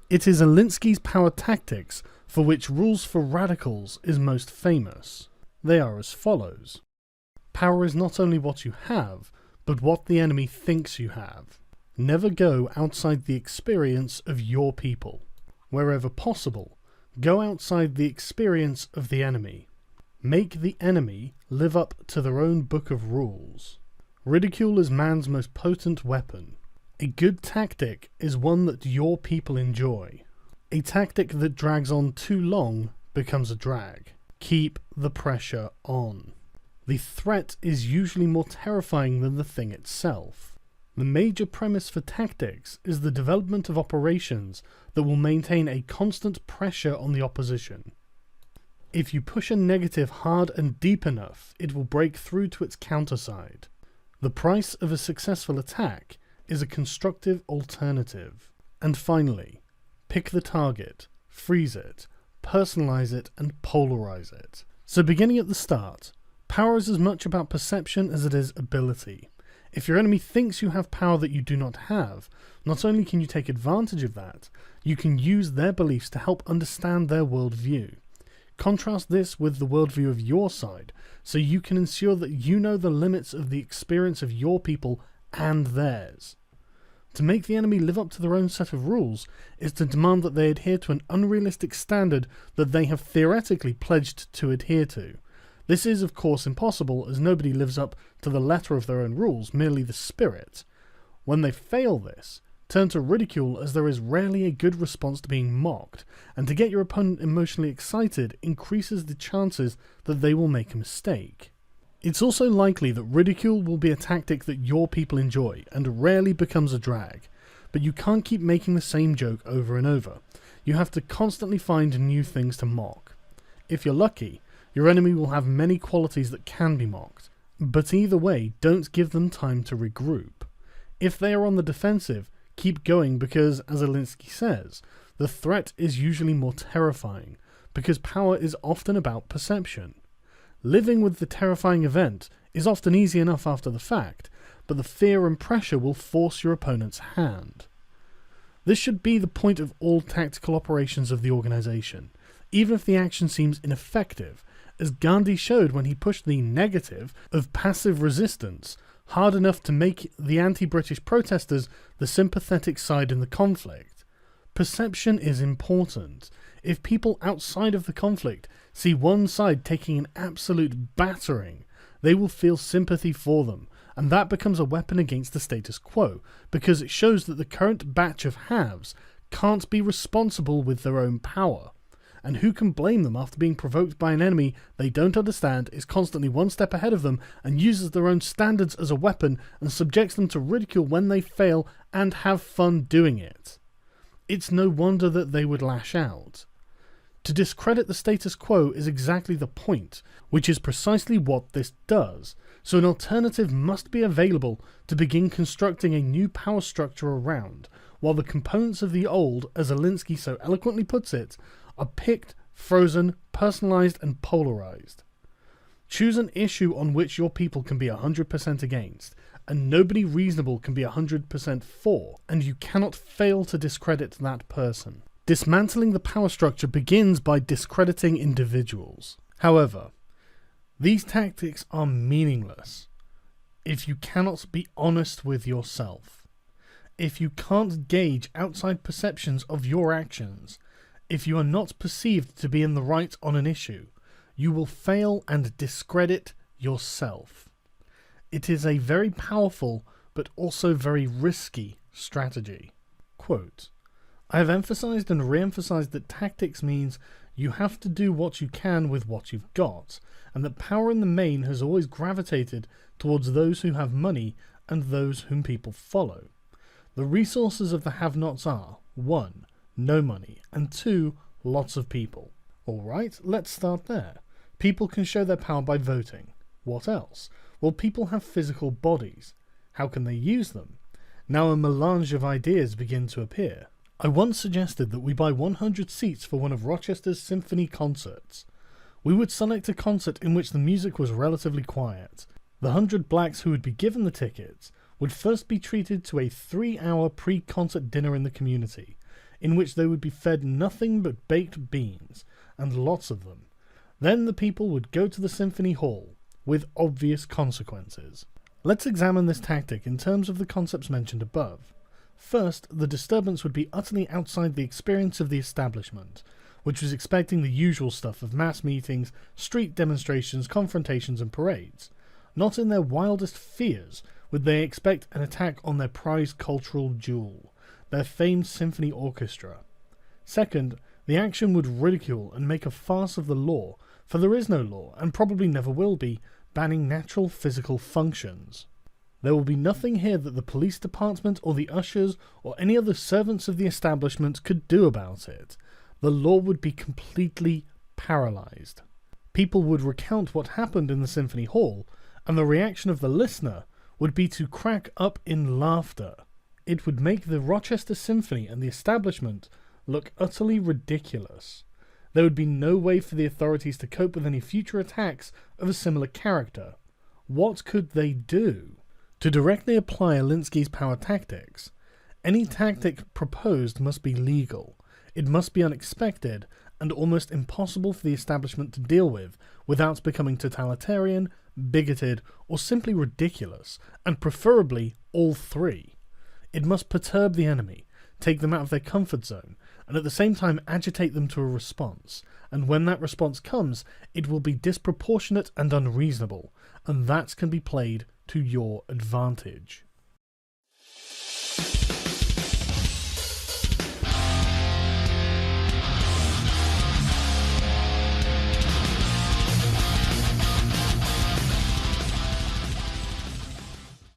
It is Alinsky's power tactics for which Rules for Radicals is most famous. They are as follows. Power is not only what you have, but what the enemy thinks you have. Never go outside the experience of your people. Wherever possible, go outside the experience of the enemy. Make the enemy live up to their own book of rules. Ridicule is man's most potent weapon. A good tactic is one that your people enjoy. A tactic that drags on too long becomes a drag. Keep the pressure on. The threat is usually more terrifying than the thing itself. The major premise for tactics is the development of operations that will maintain a constant pressure on the opposition. If you push a negative hard and deep enough, it will break through to its counterside. The price of a successful attack is a constructive alternative. And finally, pick the target, freeze it, personalize it, and polarize it. So beginning at the start, power is as much about perception as it is ability. If your enemy thinks you have power that you do not have, not only can you take advantage of that, you can use their beliefs to help understand their worldview. Contrast this with the worldview of your side, so you can ensure that you know the limits of the experience of your people and theirs. To make the enemy live up to their own set of rules is to demand that they adhere to an unrealistic standard that they have theoretically pledged to adhere to. This is, of course, impossible, as nobody lives up to the letter of their own rules, merely the spirit. When they fail this, turn to ridicule, as there is rarely a good response to being mocked, and to get your opponent emotionally excited increases the chances that they will make a mistake. It's also likely that ridicule will be a tactic that your people enjoy, and rarely becomes a drag, but you can't keep making the same joke over and over. You have to constantly find new things to mock. If you're lucky, your enemy will have many qualities that can be mocked, but either way, don't give them time to regroup. If they are on the defensive, keep going because, as Alinsky says, the threat is usually more terrifying, because power is often about perception. Living with the terrifying event is often easy enough after the fact, but the fear and pressure will force your opponent's hand. This should be the point of all tactical operations of the organization, even if the action seems ineffective, as Gandhi showed when he pushed the negative of passive resistance hard enough to make the anti-British protesters the sympathetic side in the conflict. Perception is important. If people outside of the conflict see one side taking an absolute battering, they will feel sympathy for them, and that becomes a weapon against the status quo, because it shows that the current batch of haves can't be responsible with their own power. And who can blame them after being provoked by an enemy they don't understand, is constantly one step ahead of them, and uses their own standards as a weapon and subjects them to ridicule when they fail and have fun doing it? It's no wonder that they would lash out. To discredit the status quo is exactly the point, which is precisely what this does, so an alternative must be available to begin constructing a new power structure around, while the components of the old, as Alinsky so eloquently puts it, are picked, frozen, personalized, and polarized. Choose an issue on which your people can be 100% against, and nobody reasonable can be 100% for, and you cannot fail to discredit that person. Dismantling the power structure begins by discrediting individuals. However, these tactics are meaningless if you cannot be honest with yourself, if you can't gauge outside perceptions of your actions, if you are not perceived to be in the right on an issue, you will fail and discredit yourself. It is a very powerful but also very risky strategy. Quote, I have emphasized and re-emphasized that tactics means you have to do what you can with what you've got, and that power in the main has always gravitated towards those who have money and those whom people follow. The resources of the have-nots are 1. No money, and 2. Lots of people. Alright, let's start there. People can show their power by voting. What else? Well, people have physical bodies. How can they use them? Now a melange of ideas begin to appear. I once suggested that we buy 100 seats for one of Rochester's symphony concerts. We would select a concert in which the music was relatively quiet. The 100 blacks who would be given the tickets would first be treated to a 3-hour pre-concert dinner in the community. in which they would be fed nothing but baked beans, and lots of them. Then the people would go to the symphony hall, with obvious consequences. Let's examine this tactic in terms of the concepts mentioned above. First, the disturbance would be utterly outside the experience of the establishment, which was expecting the usual stuff of mass meetings, street demonstrations, confrontations, and parades. Not in their wildest fears would they expect an attack on their prized cultural jewel, their famed symphony orchestra. Second, the action would ridicule and make a farce of the law, for there is no law, and probably never will be, banning natural physical functions. There will be nothing here that the police department or the ushers or any other servants of the establishment could do about it. The law would be completely paralysed. People would recount what happened in the symphony hall, and the reaction of the listener would be to crack up in laughter. It would make the Rochester Symphony and the establishment look utterly ridiculous. There would be no way for the authorities to cope with any future attacks of a similar character. What could they do? To directly apply Alinsky's power tactics, any tactic proposed must be legal. It must be unexpected and almost impossible for the establishment to deal with without becoming totalitarian, bigoted, or simply ridiculous, and preferably all three. It must perturb the enemy, take them out of their comfort zone, and at the same time agitate them to a response, and when that response comes, it will be disproportionate and unreasonable, and that can be played to your advantage.